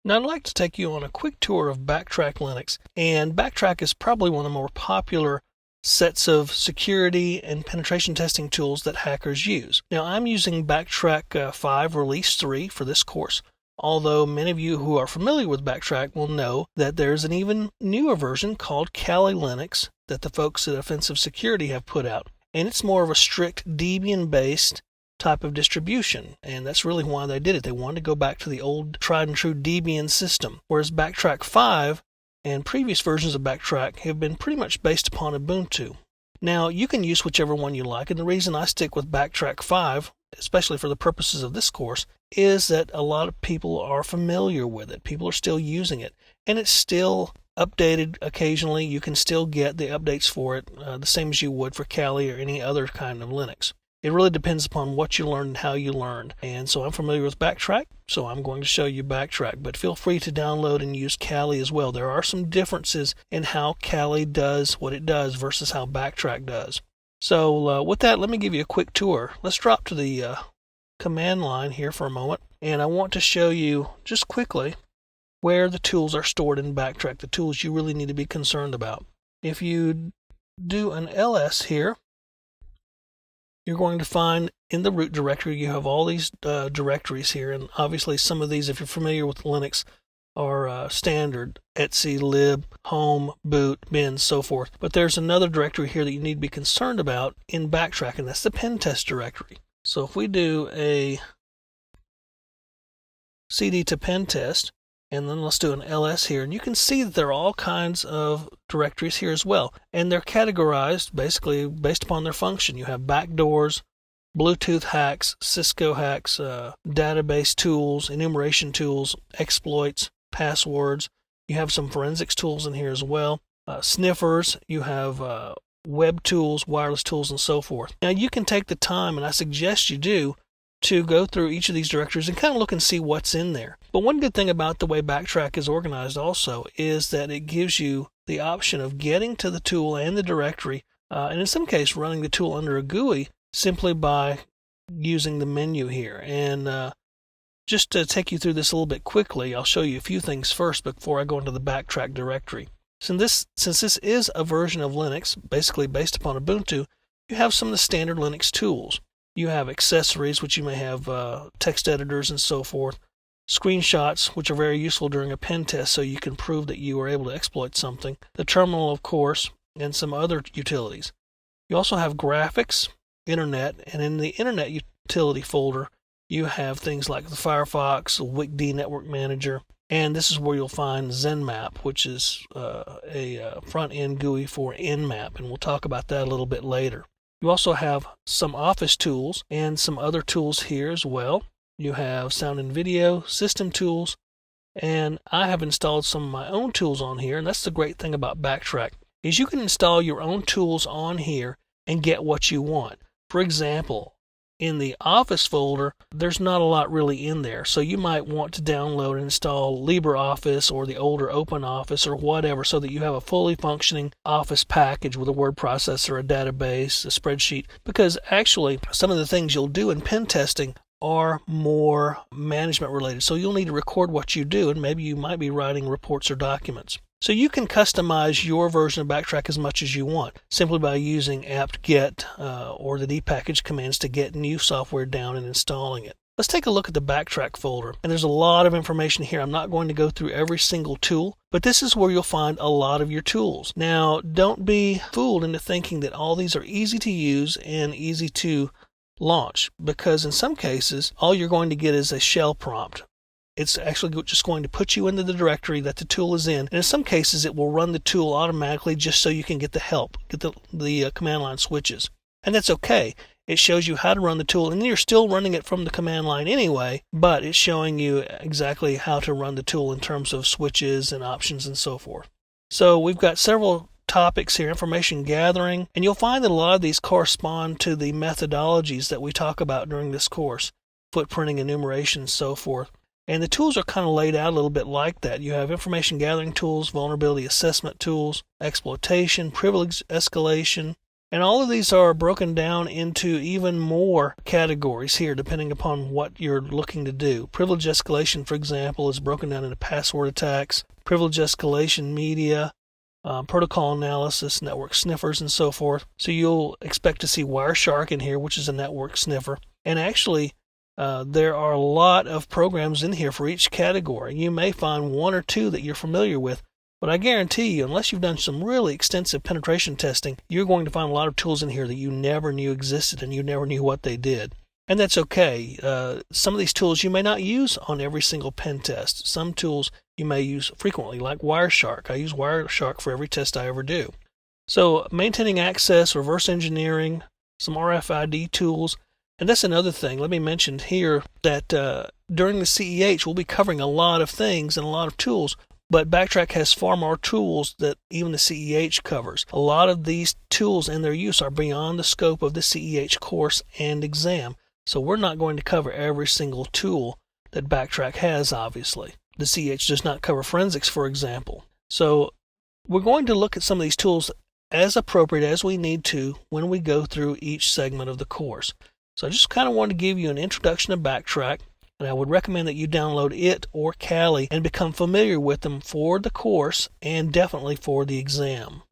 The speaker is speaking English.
Now I'd like to take you on a quick tour of BackTrack Linux, and BackTrack is probably one of the more popular sets of security and penetration testing tools that hackers use. Now I'm using BackTrack 5 Release 3 for this course, although many of you who are familiar with BackTrack will know that there's an even newer version called Kali Linux that the folks at Offensive Security have put out, and it's more of a strict Debian-based type of distribution, and that's really why they did it. They wanted to go back to the old tried and true Debian system, whereas BackTrack 5 and previous versions of BackTrack have been pretty much based upon Ubuntu. Now you can use whichever one you like, and the reason I stick with BackTrack 5, especially for the purposes of this course, is that a lot of people are familiar with it. People are still using it, and it's still updated occasionally. You can still get the updates for it the same as you would for Kali or any other kind of Linux. It really depends upon what you learned and how you learned. And so I'm familiar with BackTrack, so I'm going to show you BackTrack. But feel free to download and use Kali as well. There are some differences in how Kali does what it does versus how BackTrack does. So with that, let me give you a quick tour. Let's drop to the command line here for a moment. And I want to show you just quickly where the tools are stored in BackTrack, the tools you really need to be concerned about. If you do an ls here, you're going to find in the root directory, you have all these directories here, and obviously some of these, if you're familiar with Linux, are standard: etc, lib, home, boot, bin, so forth. But there's another directory here that you need to be concerned about in BackTrack, and that's the pen test directory. So if we do a cd to pen test, and then let's do an ls here, and you can see that there are all kinds of directories here as well, and they're categorized basically based upon their function. You have backdoors, Bluetooth hacks, Cisco hacks, database tools, enumeration tools, exploits, passwords. You have some forensics tools in here as well, sniffers. You have web tools, wireless tools, and so forth. Now you can take the time, and I suggest you do, to go through each of these directories and kind of look and see what's in there. But one good thing about the way BackTrack is organized also is that it gives you the option of getting to the tool and the directory, and in some case running the tool under a GUI simply by using the menu here. And just to take you through this a little bit quickly, I'll show you a few things first before I go into the BackTrack directory. Since this is a version of Linux, basically based upon Ubuntu, you have some of the standard Linux tools. You have accessories, which you may have text editors and so forth, screenshots, which are very useful during a pen test so you can prove that you were able to exploit something, the terminal, of course, and some other utilities. You also have graphics, internet, and in the internet utility folder, you have things like the Firefox, WCD Network Manager, and this is where you'll find ZenMap, which is a front-end GUI for Nmap, and we'll talk about that a little bit later. You also have some office tools and some other tools here as well. You have sound and video, system tools, and I have installed some of my own tools on here, and that's the great thing about BackTrack, is you can install your own tools on here and get what you want. For example, in the Office folder, there's not a lot really in there, so you might want to download and install LibreOffice or the older OpenOffice or whatever so that you have a fully functioning Office package with a word processor, a database, a spreadsheet, because actually some of the things you'll do in pen testing are more management related, so you'll need to record what you do, and maybe you might be writing reports or documents. So you can customize your version of BackTrack as much as you want, simply by using apt-get or the dpackage commands to get new software down and installing it. Let's take a look at the BackTrack folder, and there's a lot of information here. I'm not going to go through every single tool, but this is where you'll find a lot of your tools. Now, don't be fooled into thinking that all these are easy to use and easy to launch, because in some cases, all you're going to get is a shell prompt. It's actually just going to put you into the directory that the tool is in, and in some cases it will run the tool automatically just so you can get the help, get the command line switches. And that's okay. It shows you how to run the tool, and you're still running it from the command line anyway, but it's showing you exactly how to run the tool in terms of switches and options and so forth. So we've got several topics here: information gathering, and you'll find that a lot of these correspond to the methodologies that we talk about during this course: footprinting, enumeration, so forth. And the tools are kind of laid out a little bit like that. You have information gathering tools, vulnerability assessment tools, exploitation, privilege escalation, And all of these are broken down into even more categories here, depending upon what you're looking to do. Privilege escalation, for example, is broken down into password attacks, privilege escalation media, protocol analysis, network sniffers, and so forth. So you'll expect to see Wireshark in here, which is a network sniffer. And actually, there are a lot of programs in here for each category. You may find one or two that you're familiar with, but I guarantee you, unless you've done some really extensive penetration testing, you're going to find a lot of tools in here that you never knew existed and you never knew what they did. And that's okay. Some of these tools you may not use on every single pen test. Some tools you may use frequently, like Wireshark. I use Wireshark for every test I ever do. So maintaining access, reverse engineering, some RFID tools. And that's another thing. Let me mention here that during the CEH, we'll be covering a lot of things and a lot of tools. But BackTrack has far more tools that even the CEH covers. A lot of these tools and their use are beyond the scope of the CEH course and exam. So we're not going to cover every single tool that BackTrack has, obviously. The CEH does not cover forensics, for example. So we're going to look at some of these tools as appropriate as we need to when we go through each segment of the course. So I just kind of wanted to give you an introduction to BackTrack. And I would recommend that you download it or Kali and become familiar with them for the course and definitely for the exam.